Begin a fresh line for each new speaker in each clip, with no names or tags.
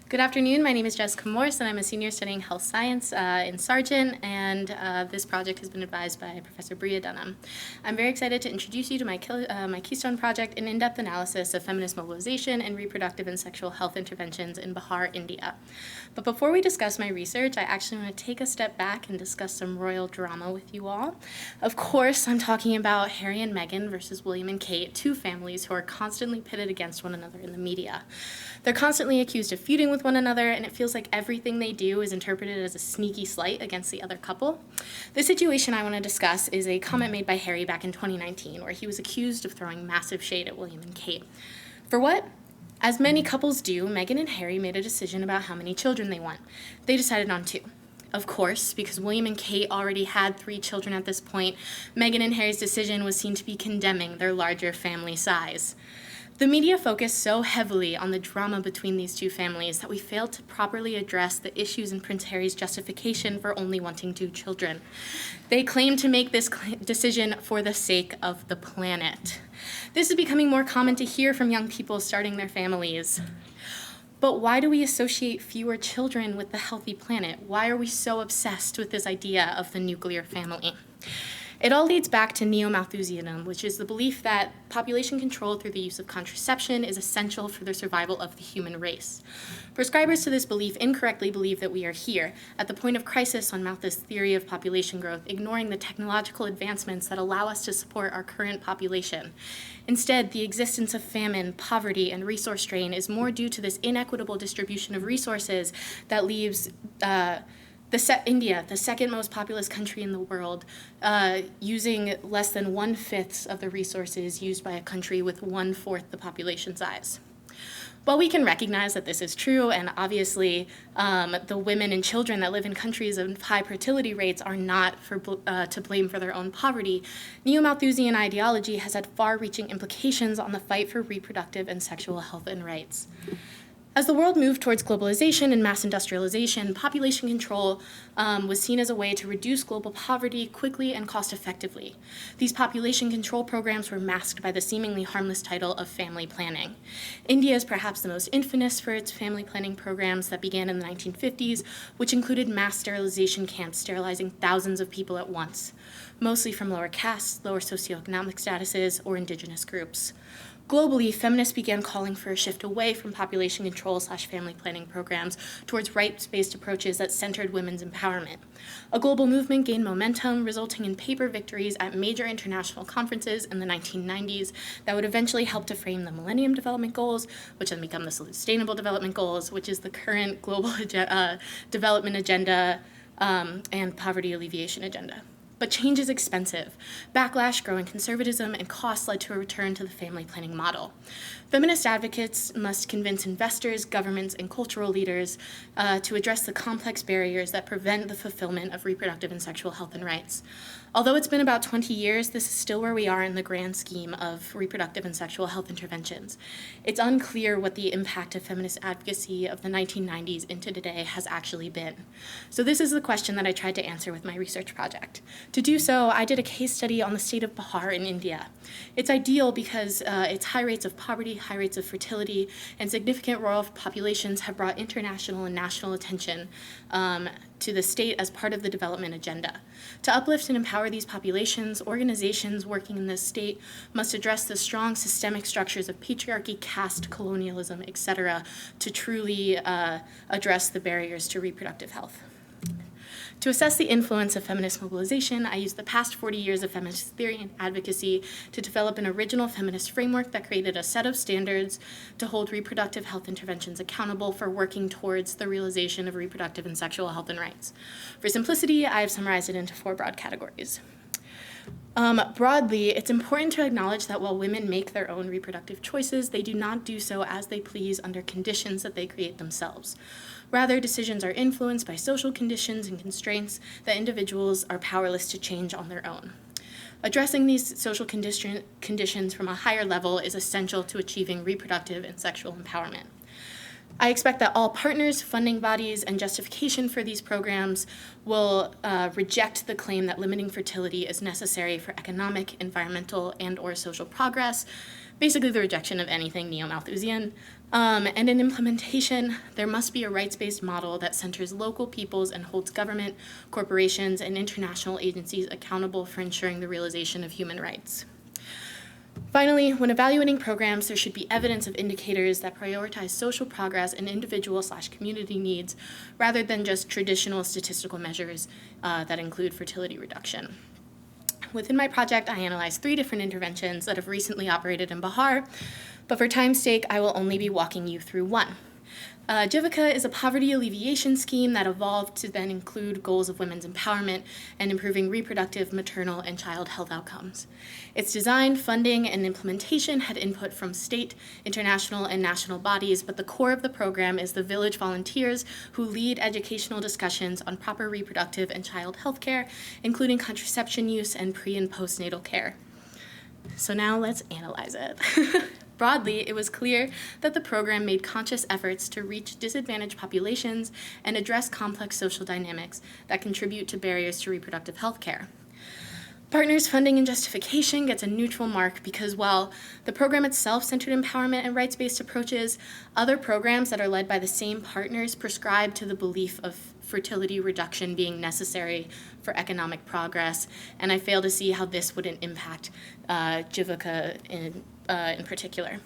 Good afternoon. My name is Jessica Morse, and I'm a senior studying health science in Sargent, and this project has been advised by Professor Bria Dunham. I'm very excited to introduce you to my Keystone project, an in-depth analysis of feminist mobilization and reproductive and sexual health interventions in Bihar, India. But before we discuss my research, I actually want to take a step back and discuss some royal drama with you all. Of course, I'm talking about Harry and Meghan versus William and Kate, two families who are constantly pitted against one another in the media. They're constantly accused of feuding with one another, and it feels like everything they do is interpreted as a sneaky slight against the other couple. The situation I want to discuss is a comment made by Harry back in 2019, where he was accused of throwing massive shade at William and Kate. For what? As many couples do, Meghan and Harry made a decision about how many children they want. They decided on 2. Of course, because William and Kate already had 3 children at this point, Meghan and Harry's decision was seen to be condemning their larger family size. The media focused so heavily on the drama between these two families that we failed to properly address the issues in Prince Harry's justification for only wanting 2 children. They claimed to make this decision for the sake of the planet. This is becoming more common to hear from young people starting their families. But why do we associate fewer children with the healthy planet? Why are we so obsessed with this idea of the nuclear family? It all leads back to neo-Malthusianism, which is the belief that population control through the use of contraception is essential for the survival of the human race. Prescribers to this belief incorrectly believe that we are here, at the point of crisis on Malthus' theory of population growth, ignoring the technological advancements that allow us to support our current population. Instead, the existence of famine, poverty, and resource strain is more due to this inequitable distribution of resources that leaves India, the second most populous country in the world, using less than 1/5 of the resources used by a country with 1/4 the population size. While we can recognize that this is true, and obviously the women and children that live in countries of high fertility rates are not to blame for their own poverty, neo-Malthusian ideology has had far-reaching implications on the fight for reproductive and sexual health and rights. As the world moved towards globalization and mass industrialization, population control was seen as a way to reduce global poverty quickly and cost-effectively. These population control programs were masked by the seemingly harmless title of family planning. India is perhaps the most infamous for its family planning programs that began in the 1950s, which included mass sterilization camps sterilizing thousands of people at once, mostly from lower castes, lower socioeconomic statuses, or indigenous groups. Globally, feminists began calling for a shift away from population control/family planning programs towards rights-based approaches that centered women's empowerment. A global movement gained momentum, resulting in paper victories at major international conferences in the 1990s that would eventually help to frame the Millennium Development Goals, which then become the Sustainable Development Goals, which is the current global development agenda and poverty alleviation agenda. But change is expensive. Backlash, growing conservatism, and costs led to a return to the family planning model. Feminist advocates must convince investors, governments, and cultural leaders to address the complex barriers that prevent the fulfillment of reproductive and sexual health and rights. Although it's been about 20 years, this is still where we are in the grand scheme of reproductive and sexual health interventions. It's unclear what the impact of feminist advocacy of the 1990s into today has actually been. So this is the question that I tried to answer with my research project. To do so, I did a case study on the state of Bihar in India. It's ideal because its high rates of poverty, high rates of fertility, and significant rural populations have brought international and national attention to the state as part of the development agenda. To uplift and empower these populations, organizations working in this state must address the strong systemic structures of patriarchy, caste, colonialism, etc., to truly address the barriers to reproductive health. To assess the influence of feminist mobilization, I used the past 40 years of feminist theory and advocacy to develop an original feminist framework that created a set of standards to hold reproductive health interventions accountable for working towards the realization of reproductive and sexual health and rights. For simplicity, I have summarized it into 4 broad categories. Broadly, it's important to acknowledge that while women make their own reproductive choices, they do not do so as they please under conditions that they create themselves. Rather, decisions are influenced by social conditions and constraints that individuals are powerless to change on their own. Addressing these social conditions from a higher level is essential to achieving reproductive and sexual empowerment. I expect that all partners, funding bodies, and justification for these programs will reject the claim that limiting fertility is necessary for economic, environmental, and/or social progress, basically the rejection of anything neo-Malthusian. And in implementation, there must be a rights-based model that centers local peoples and holds government, corporations, and international agencies accountable for ensuring the realization of human rights. Finally, when evaluating programs, there should be evidence of indicators that prioritize social progress and individual/community needs rather than just traditional statistical measures that include fertility reduction. Within my project, I analyzed 3 different interventions that have recently operated in Bihar, but for time's sake, I will only be walking you through one. Jivika is a poverty alleviation scheme that evolved to then include goals of women's empowerment and improving reproductive, maternal, and child health outcomes. Its design, funding, and implementation had input from state, international, and national bodies, but the core of the program is the village volunteers who lead educational discussions on proper reproductive and child health care, including contraception use and pre- and postnatal care. So now let's analyze it. Broadly, it was clear that the program made conscious efforts to reach disadvantaged populations and address complex social dynamics that contribute to barriers to reproductive health care. Partners' funding and justification gets a neutral mark because while the program itself centered empowerment and rights-based approaches, other programs that are led by the same partners prescribe to the belief of fertility reduction being necessary for economic progress, and I fail to see how this wouldn't impact Jivika in particular.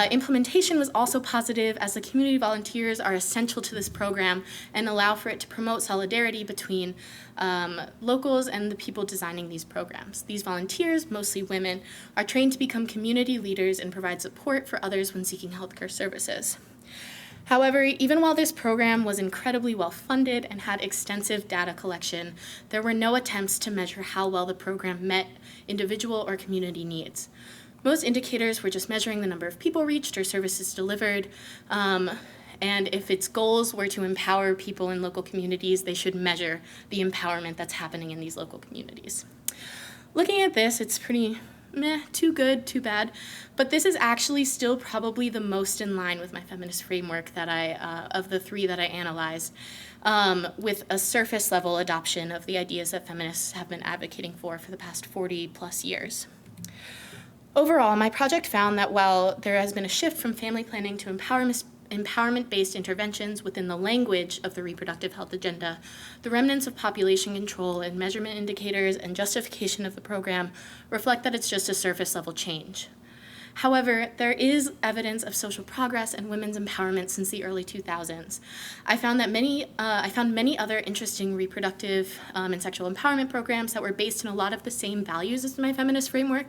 Implementation was also positive as the community volunteers are essential to this program and allow for it to promote solidarity between locals and the people designing these programs. These volunteers, mostly women, are trained to become community leaders and provide support for others when seeking healthcare services. However, even while this program was incredibly well funded and had extensive data collection, there were no attempts to measure how well the program met individual or community needs. Most indicators were just measuring the number of people reached or services delivered, and if its goals were to empower people in local communities, they should measure the empowerment that's happening in these local communities. Looking at this, it's pretty meh, too good, too bad, but this is actually still probably the most in line with my feminist framework that of the 3 that I analyzed, with a surface level adoption of the ideas that feminists have been advocating for the past 40 plus years. Overall, my project found that while there has been a shift from family planning to empowerment-based interventions within the language of the reproductive health agenda, the remnants of population control and measurement indicators and justification of the program reflect that it's just a surface-level change. However, there is evidence of social progress and women's empowerment since the early 2000s. I found many other interesting reproductive and sexual empowerment programs that were based in a lot of the same values as my feminist framework,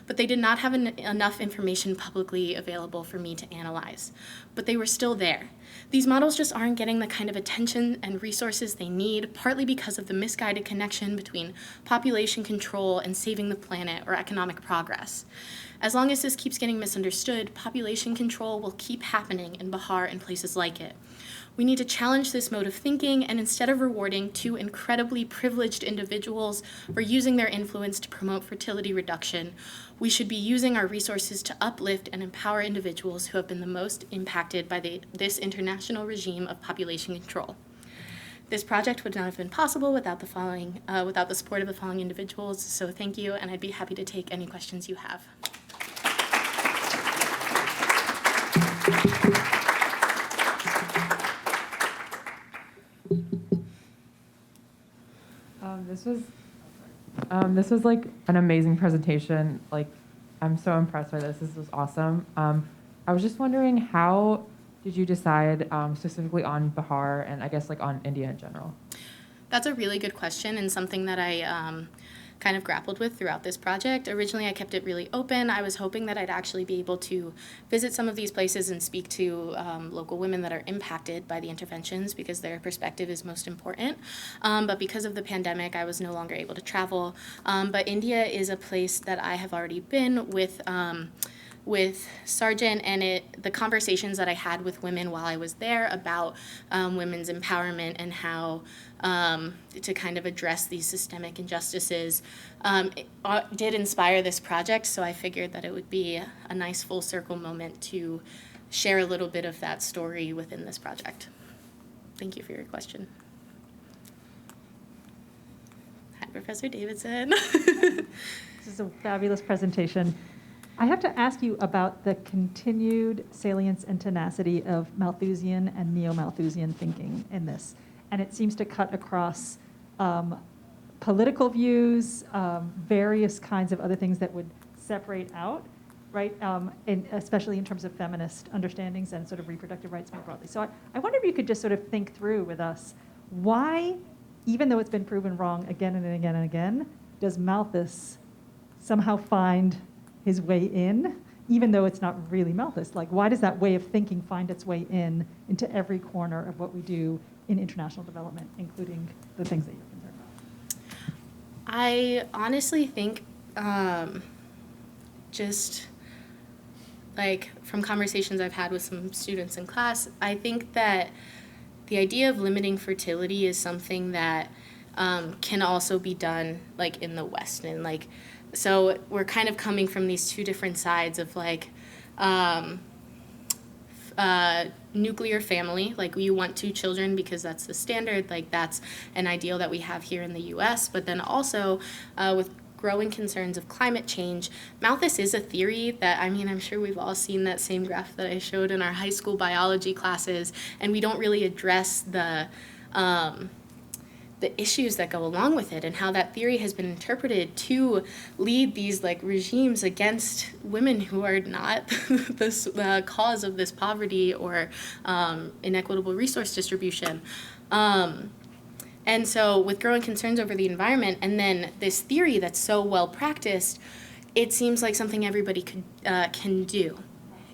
but they did not have enough information publicly available for me to analyze. But they were still there. These models just aren't getting the kind of attention and resources they need, partly because of the misguided connection between population control and saving the planet or economic progress. As long as this keeps getting misunderstood, population control will keep happening in Bihar and places like it. We need to challenge this mode of thinking, and instead of rewarding 2 incredibly privileged individuals for using their influence to promote fertility reduction, we should be using our resources to uplift and empower individuals who have been the most impacted by this international regime of population control. This project would not have been possible without the support of the following individuals, so thank you, and I'd be happy to take any questions you have.
This was like an amazing presentation. Like, I'm so impressed by this. This was awesome. I was just wondering, how did you decide specifically on Bihar and I guess like on India in general?
That's a really good question and something that I kind of grappled with throughout this project. Originally, I kept it really open. I was hoping that I'd actually be able to visit some of these places and speak to local women that are impacted by the interventions because their perspective is most important. But because of the pandemic, I was no longer able to travel. But India is a place that I have already been with Sargent, and the conversations that I had with women while I was there about women's empowerment and how to kind of address these systemic injustices did inspire this project, so I figured that it would be a nice full circle moment to share a little bit of that story within this project. Thank you for your question. Hi, Professor Davidson.
This is a fabulous presentation. I have to ask you about the continued salience and tenacity of Malthusian and neo-Malthusian thinking in this. And it seems to cut across political views, various kinds of other things that would separate out, right? Especially in terms of feminist understandings and sort of reproductive rights more broadly. So I wonder if you could just sort of think through with us, why, even though it's been proven wrong again and again and again, does Malthus somehow find his way in, even though it's not really Malthus? Like, why does that way of thinking find its way in into every corner of what we do in international development, including the things that you're concerned about?
I honestly think just like from conversations I've had with some students in class, I think that the idea of limiting fertility is something that can also be done like in the West. And like, so we're kind of coming from these two different sides of like nuclear family, like you want 2 children because that's the standard, like that's an ideal that we have here in the US, but then also with growing concerns of climate change, Malthus is a theory that, I mean, I'm sure we've all seen that same graph that I showed in our high school biology classes, and we don't really address the issues that go along with it and how that theory has been interpreted to lead these like regimes against women who are not the cause of this poverty or inequitable resource distribution. And so with growing concerns over the environment and then this theory that's so well practiced, it seems like something everybody can do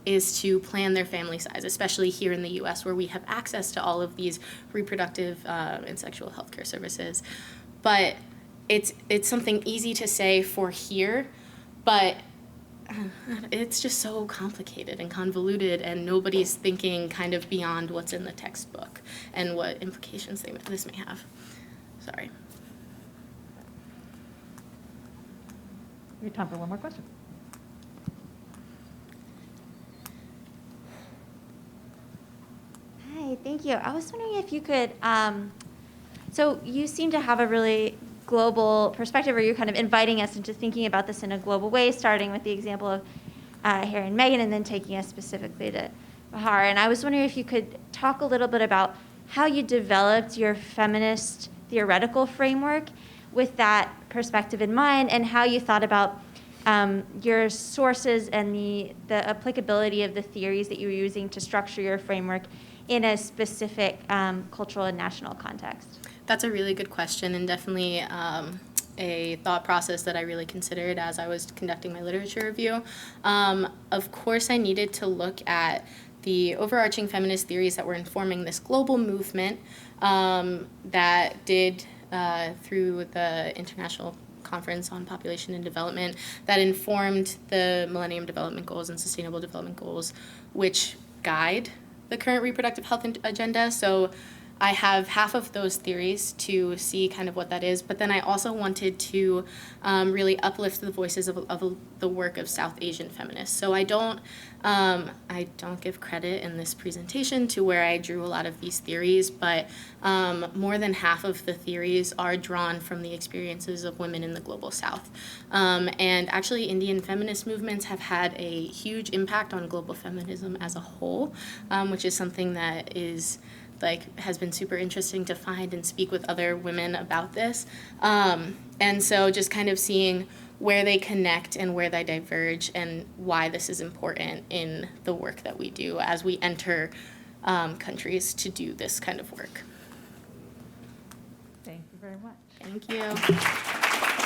is to plan their family size, especially here in the US where we have access to all of these reproductive and sexual health care services. But it's something easy to say for here, but it's just so complicated and convoluted, and nobody's thinking kind of beyond what's in the textbook and what implications this may have. Sorry.
We have time for one more question.
Hi, thank you. I was wondering if you could, so you seem to have a really global perspective, or you're kind of inviting us into thinking about this in a global way, starting with the example of Harry and Meghan, and then taking us specifically to Bahar. And I was wondering if you could talk a little bit about how you developed your feminist theoretical framework with that perspective in mind, and how you thought about your sources and the applicability of the theories that you were using to structure your framework in a specific cultural and national context?
That's a really good question, and definitely a thought process that I really considered as I was conducting my literature review. Of course, I needed to look at the overarching feminist theories that were informing this global movement that did through the International Conference on Population and Development that informed the Millennium Development Goals and Sustainable Development Goals, which guide the current reproductive health agenda. So I have half of those theories to see kind of what that is, but then I also wanted to really uplift the voices of the work of South Asian feminists. So I don't give credit in this presentation to where I drew a lot of these theories, but more than half of the theories are drawn from the experiences of women in the global South. And actually, Indian feminist movements have had a huge impact on global feminism as a whole, which is something that has been super interesting to find and speak with other women about this. And so just kind of seeing where they connect and where they diverge and why this is important in the work that we do as we enter countries to do this kind of work.
Thank you very much.
Thank you.